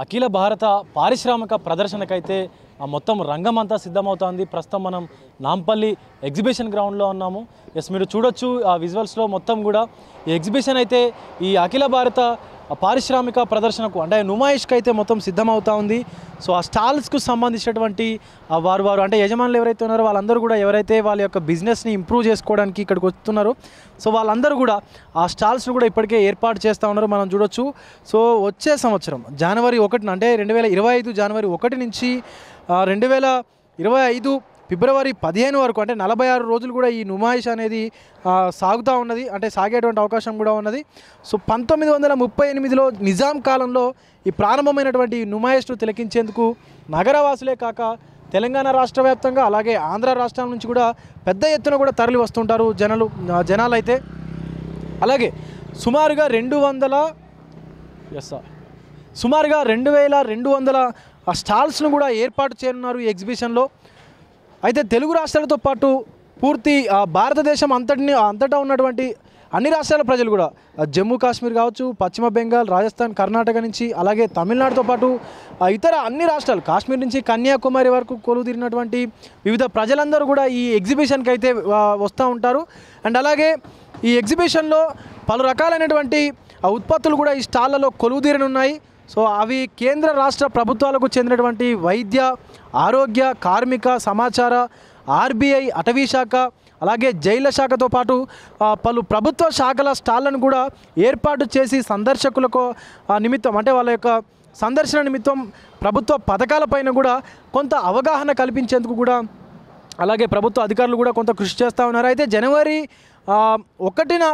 అఖిల భారత పారిశ్రామిక ప్రదర్శనకైతే మొత్తం రంగం అంతా సిద్ధమవుతోంది. ప్రస్తుతం మనం నాంపల్లి ఎగ్జిబిషన్ గ్రౌండ్లో ఉన్నాము. ఎస్, మీరు చూడొచ్చు ఆ విజువల్స్లో మొత్తం కూడా ఈ ఎగ్జిబిషన్ అయితే ఈ అఖిల భారత పారిశ్రామిక ప్రదర్శనకు అంటే నుమాయిష్కి అయితే మొత్తం సిద్ధమవుతా ఉంది. సో ఆ స్టాల్స్కు సంబంధించినటువంటి వారు అంటే యజమానులు ఎవరైతే ఉన్నారో వాళ్ళందరూ కూడా ఎవరైతే వాళ్ళ యొక్క బిజినెస్ని ఇంప్రూవ్ చేసుకోవడానికి ఇక్కడికి వస్తున్నారో సో వాళ్ళందరూ కూడా ఆ స్టాల్స్ను కూడా ఇప్పటికే ఏర్పాటు చేస్తూ ఉన్నారు. మనం చూడొచ్చు. సో వచ్చే సంవత్సరం జనవరి 1 అంటే 2025 జనవరి 1 నుంచి 2025 ఫిబ్రవరి 15 వరకు అంటే 46 రోజులు కూడా ఈ నుమాయిష్ అనేది సాగుతూ ఉన్నది, అంటే సాగేటువంటి అవకాశం కూడా ఉన్నది. సో 1938లో నిజాం కాలంలో ఈ ప్రారంభమైనటువంటి నుమాయిష్ను తిలకించేందుకు నగరవాసులే కాక తెలంగాణ రాష్ట్ర వ్యాప్తంగా అలాగే ఆంధ్ర రాష్ట్రాల నుంచి కూడా పెద్ద ఎత్తున కూడా తరలి వస్తుంటారు జనాలు అయితే. అలాగే సుమారుగా 2200 స్టాల్స్ను కూడా ఏర్పాటు చేయనున్నారు ఈ ఎగ్జిబిషన్లో. అయితే తెలుగు రాష్ట్రాలతో పాటు పూర్తి భారతదేశం అంతటా ఉన్నటువంటి అన్ని రాష్ట్రాల ప్రజలు కూడా జమ్మూ కాశ్మీర్ కావచ్చు, పశ్చిమ బెంగాల్, రాజస్థాన్, కర్ణాటక నుంచి అలాగే తమిళనాడుతో పాటు ఇతర అన్ని రాష్ట్రాలు కాశ్మీర్ నుంచి కన్యాకుమారి వరకు కొలువుదీరినటువంటి వివిధ ప్రజలందరూ కూడా ఈ ఎగ్జిబిషన్కి అయితే వస్తూ ఉంటారు. అండ్ అలాగే ఈ ఎగ్జిబిషన్లో పలు రకాలైనటువంటి ఉత్పత్తులు కూడా ఈ స్టాళ్లలో కొలువుదీరనున్నాయి. సో అవి కేంద్ర రాష్ట్ర ప్రభుత్వాలకు చెందినటువంటి వైద్య, ఆరోగ్య, కార్మిక, సమాచార, ఆర్బీఐ, అటవీ శాఖ అలాగే జైళ్ల శాఖతో పాటు పలు ప్రభుత్వ శాఖల స్టాళ్లను కూడా ఏర్పాటు చేసి సందర్శకులకు నిమిత్తం అంటే వాళ్ళ యొక్క సందర్శన నిమిత్తం ప్రభుత్వ పథకాలపైన కూడా కొంత అవగాహన కల్పించేందుకు కూడా అలాగే ప్రభుత్వ అధికారులు కూడా కొంత కృషి చేస్తూ ఉన్నారు. అయితే జనవరి 1న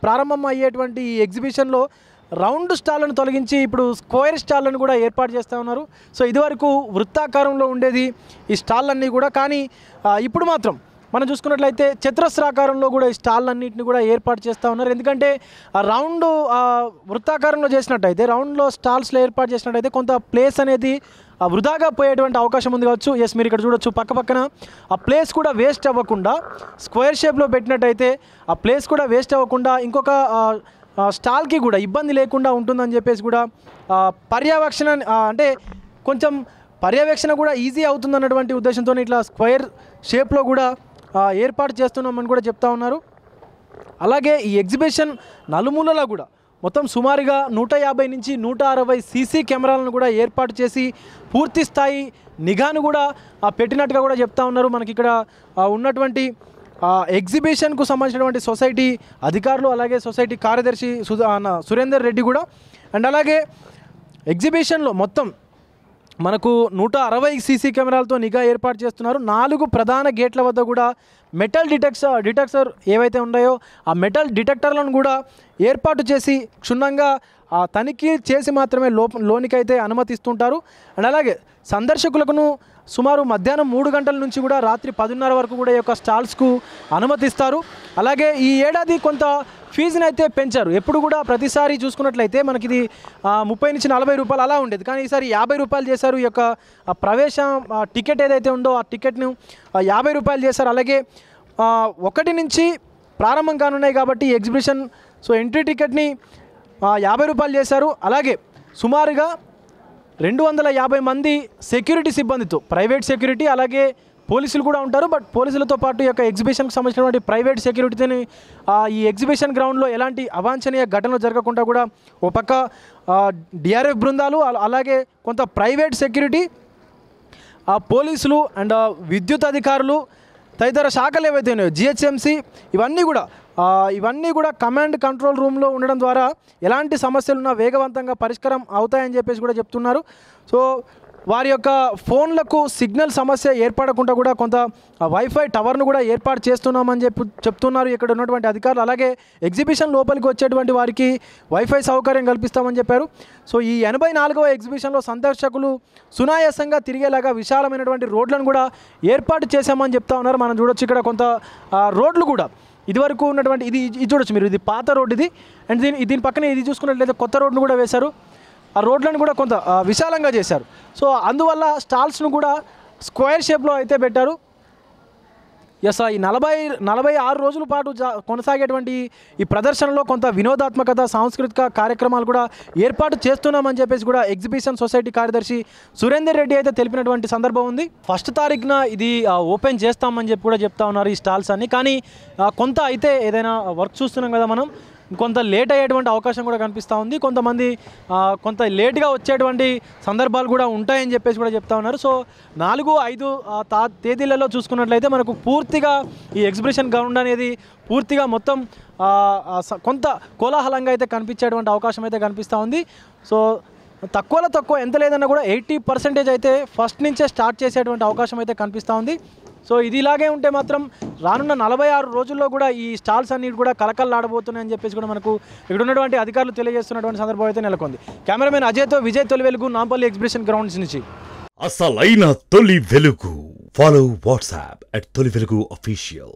ప్రారంభం అయ్యేటువంటి ఈ ఎగ్జిబిషన్లో రౌండ్ స్టాళ్లను తొలగించి ఇప్పుడు స్క్వేర్ స్టాళ్లను కూడా ఏర్పాటు చేస్తూ ఉన్నారు. సో ఇదివరకు వృత్తాకారంలో ఉండేది ఈ స్టాళ్ళన్నీ కూడా, కానీ ఇప్పుడు మాత్రం మనం చూసుకున్నట్లయితే చతురస్రాకారంలో కూడా ఈ స్టాళ్ళన్నింటినీ కూడా ఏర్పాటు చేస్తూ ఉన్నారు. ఎందుకంటే రౌండ్ వృత్తాకారంలో చేసినట్టయితే రౌండ్లో స్టాల్స్లో ఏర్పాటు చేసినట్టయితే కొంత ప్లేస్ అనేది వృధాగా పోయేటువంటి అవకాశం ఉంది కావచ్చు. ఎస్, మీరు ఇక్కడ చూడొచ్చు పక్కన ఆ ప్లేస్ కూడా వేస్ట్ అవ్వకుండా స్క్వేర్ షేప్లో పెట్టినట్టయితే ఆ ప్లేస్ కూడా వేస్ట్ అవ్వకుండా ఇంకొక స్టాల్కి కూడా ఇబ్బంది లేకుండా ఉంటుందని చెప్పేసి కూడా పర్యవేక్షణ అంటే కొంచెం పర్యవేక్షణ కూడా ఈజీ అవుతుందన్నటువంటి ఉద్దేశంతో ఇట్లా స్క్వేర్ షేప్లో కూడా ఏర్పాటు చేస్తున్నామని కూడా చెప్తా ఉన్నారు. అలాగే ఈ ఎగ్జిబిషన్ నలుమూలలా కూడా మొత్తం సుమారుగా 150 నుంచి 160 సీసీ కెమెరాలను కూడా ఏర్పాటు చేసి పూర్తి స్థాయి నిఘాను కూడా పెట్టినట్టుగా కూడా చెప్తా ఉన్నారు. మనకి ఇక్కడ ఉన్నటువంటి ఎగ్జిబిషన్కు సంబంధించినటువంటి సొసైటీ అధికారులు అలాగే సొసైటీ కార్యదర్శి సురేందర్ రెడ్డి కూడా. అండ్ అలాగే ఎగ్జిబిషన్లో మొత్తం మనకు 160 సీసీ కెమెరాలతో నిఘా ఏర్పాటు చేస్తున్నారు. 4 ప్రధాన గేట్ల వద్ద కూడా మెటల్ డిటెక్టర్ ఏవైతే ఉన్నాయో ఆ మెటల్ డిటెక్టర్లను కూడా ఏర్పాటు చేసి క్షుణ్ణంగా తనిఖీ చేసి మాత్రమే లోనికైతే అనుమతిస్తుంటారు. అండ్ అలాగే సందర్శకులకు సుమారు మధ్యాహ్నం 3 గంటల నుంచి కూడా రాత్రి 10:30 వరకు కూడా ఈ యొక్క స్టాల్స్కు అనుమతిస్తారు. అలాగే ఈ ఏడాది కొంత ఫీజుని అయితే పెంచారు. ఎప్పుడు కూడా ప్రతిసారి చూసుకున్నట్లయితే మనకి ఇది 30 నుంచి 40 రూపాయలు అలా ఉండేది, కానీ ఈసారి 50 రూపాయలు చేశారు. ఈ యొక్క ప్రవేశ టికెట్ ఏదైతే ఉందో ఆ టికెట్ను 50 రూపాయలు చేశారు. అలాగే 1 నుంచి ప్రారంభం కానున్నాయి కాబట్టి ఎగ్జిబిషన్ సో ఎంట్రీ టికెట్ని 50 రూపాయలు చేశారు. అలాగే సుమారుగా 250 మంది సెక్యూరిటీ సిబ్బందితో ప్రైవేట్ సెక్యూరిటీ అలాగే పోలీసులు కూడా ఉంటారు. బట్ పోలీసులతో పాటు ఈ యొక్క ఎగ్జిబిషన్కి సంబంధించినటువంటి ప్రైవేట్ సెక్యూరిటీని ఈ ఎగ్జిబిషన్ గ్రౌండ్లో ఎలాంటి అవాంఛనీయ ఘటనలు జరగకుండా కూడా ఒక పక్క డిఆర్ఎఫ్ బృందాలు అలాగే కొంత ప్రైవేట్ సెక్యూరిటీ పోలీసులు అండ్ విద్యుత్ అధికారులు తదితర శాఖలు ఏవైతే ఉన్నాయో జిహెచ్ఎంసీ ఇవన్నీ కూడా కమాండ్ కంట్రోల్ రూమ్లో ఉండడం ద్వారా ఎలాంటి సమస్యలున్నా వేగవంతంగా పరిష్కారం అవుతాయని చెప్పేసి కూడా చెప్తున్నారు. సో వారి యొక్క ఫోన్లకు సిగ్నల్ సమస్య ఏర్పడకుండా కూడా కొంత వైఫై టవర్ను కూడా ఏర్పాటు చేస్తున్నామని చెప్తున్నారు ఇక్కడ ఉన్నటువంటి అధికారులు. అలాగే ఎగ్జిబిషన్ లోపలికి వచ్చేటువంటి వారికి వైఫై సౌకర్యం కల్పిస్తామని చెప్పారు. సో ఈ 84వ ఎగ్జిబిషన్లో సందర్శకులు సునాయాసంగా తిరిగేలాగా విశాలమైనటువంటి రోడ్లను కూడా ఏర్పాటు చేశామని చెప్తా ఉన్నారు. మనం చూడొచ్చు ఇక్కడ కొంత రోడ్లు కూడా ఇదివరకు ఉన్నటువంటి ఇది చూడొచ్చు మీరు, ఇది పాత రోడ్డు ఇది. అండ్ దీని పక్కన ఇది చూసుకున్నట్లయితే కొత్త రోడ్డును కూడా వేశారు. ఆ రోడ్లను కూడా కొంత విశాలంగా చేశారు. సో అందువల్ల స్టాల్స్ను కూడా స్క్వేర్ షేప్లో అయితే పెట్టారు. ఎస్ ఈ 46 రోజుల పాటు కొనసాగేటువంటి ఈ ప్రదర్శనలో కొంత వినోదాత్మకత సాంస్కృతిక కార్యక్రమాలు కూడా ఏర్పాటు చేస్తున్నామని చెప్పేసి కూడా ఎగ్జిబిషన్ సొసైటీ కార్యదర్శి సురేందర్ రెడ్డి అయితే తెలిపినటువంటి సందర్భం ఉంది. 1 తారీఖున ఇది ఓపెన్ చేస్తామని చెప్పి కూడా చెప్తా ఉన్నారు ఈ స్టాల్స్ అన్ని. కానీ కొంత అయితే ఏదైనా వర్క్ చూస్తున్నాం కదా మనం, కొంత లేట్ అయ్యేటువంటి అవకాశం కూడా కనిపిస్తూ ఉంది. కొంతమంది కొంత లేట్గా వచ్చేటువంటి సందర్భాలు కూడా ఉంటాయని చెప్పేసి కూడా చెప్తా ఉన్నారు. సో 4-5 తేదీలలో చూసుకున్నట్లయితే మనకు పూర్తిగా ఈ ఎగ్జిబిషన్ గ్రౌండ్ అనేది పూర్తిగా మొత్తం కొంత కోలాహలంగా అయితే కనిపించేటువంటి అవకాశం అయితే కనిపిస్తూ ఉంది. సో తక్కువలో తక్కువ ఎంత లేదన్నా కూడా 80% అయితే ఫస్ట్ నుంచే స్టార్ట్ చేసేటువంటి అవకాశం అయితే కనిపిస్తూ ఉంది. సో ఇది ఇలాగే ఉంటే మాత్రం రానున్న 46 రోజుల్లో కూడా ఈ స్టాల్స్ అన్ని కూడా కలకల్లాడబోతున్నాయని చెప్పేసి కూడా మనకు ఇక్కడ ఉన్నటువంటి అధికారులు తెలియజేస్తున్నటువంటి సందర్భం అయితే నెలకొంది. కెమెరామెన్ అజయ్తో విజయ్ తొలి వెలుగు, నాంపల్లి ఎగ్జిబిషన్ గ్రౌండ్స్ నుంచి. అసలైన తొలి వెలుగు. ఫాలో వాట్సాప్ @తొలి వెలుగు official.